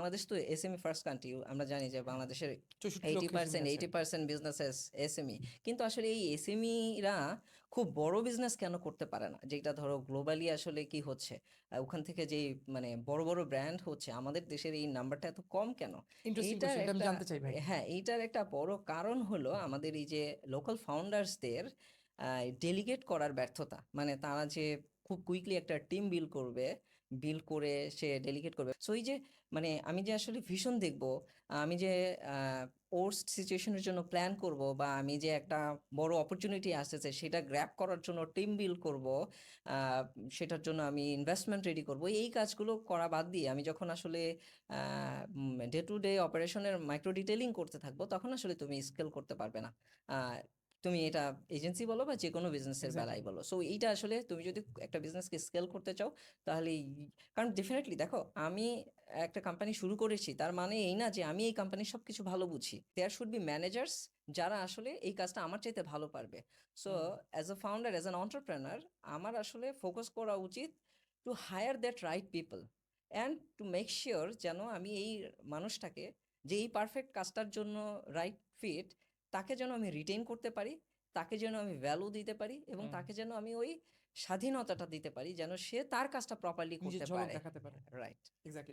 বাংলাদেশ তো SME first country, আমরা জানি যে বাংলাদেশের 64 লক্ষ এসএমই আছে। 80% বিজনেসেস এসএমই। কিন্তু আসলে এই এসএমইরা খুব বড় বিজনেস কেন করতে পারে না? যেটা ধরো গ্লোবালি আসলে কি হচ্ছে, ওখান থেকে যে মানে বড় বড় ব্র্যান্ড হচ্ছে, আমাদের দেশের এই নাম্বারটা এত কম কেন? ইন্টারেস্টিং এইটার কোশ্চেন, এটা আমি একটা, জানতে চাই ভাই। হ্যাঁ, এইটার একটা বড় কারণ হলো আমাদের এই যে লোকাল ফাউন্ডার্সদের ডেলিগেট করার ব্যর্থতা। মানে তারা যে খুব কুইকলি একটা টিম বিল্ড করে সে ডেলিগেট করবে। সো এই যে মানে আমি যে আসলে ভিশন দেখব, আমি যে ওর্স্ট সিচুয়েশনের জন্য প্ল্যান করব, বা আমি যে একটা বড় অপরচুনিটি আসতেছে সেটা গ্র্যাব করার জন্য টিম বিল্ড করব, আহ, সেটার জন্য আমি ইনভেস্টমেন্ট রেডি করব, এই কাজগুলো করা বাদ দিয়ে আমি যখন আসলে ডে টু ডে অপারেশনের মাইক্রো ডিটেলিং করতে থাকবো, তখন আসলে তুমি স্কেল করতে পারবে না। আহ, তুমি এটা এজেন্সি বলো বা যে কোনো বিজনেসের এক্স্যাক্টলি। বেলায় বলো। সো এইটা আসলে তুমি যদি একটা বিজনেসকে স্কেল করতে চাও, তাহলে কারণ ডেফিনেটলি দেখো, আমি একটা কোম্পানি শুরু করেছি তার মানে এই না যে আমি এই কোম্পানির সবকিছু ভালো বুঝি। দেয়ার শুড বি ম্যানেজার্স যারা আসলে এই কাজটা আমার চাইতে ভালো পারবে। So hmm. As a founder, as an entrepreneur, আমার আসলে ফোকাস করা উচিত to hire that right people and to make sure যেন আমি এই মানুষটাকে, যে এই পারফেক্ট কাজটার জন্য রাইট ফিট, তাকে যেন আমি রিটেইন করতে পারি, তাকে যেন আমি ভ্যালু দিতে পারি, এবং হুম। তাকে যেন আমি ওই স্বাধীনতাটা দিতে পারি যেন সে তার কাজটা প্রপারলি নিজের করতে ঝলক পারে। দেখাতে পারে। রাইট। এক্স্যাক্টলি।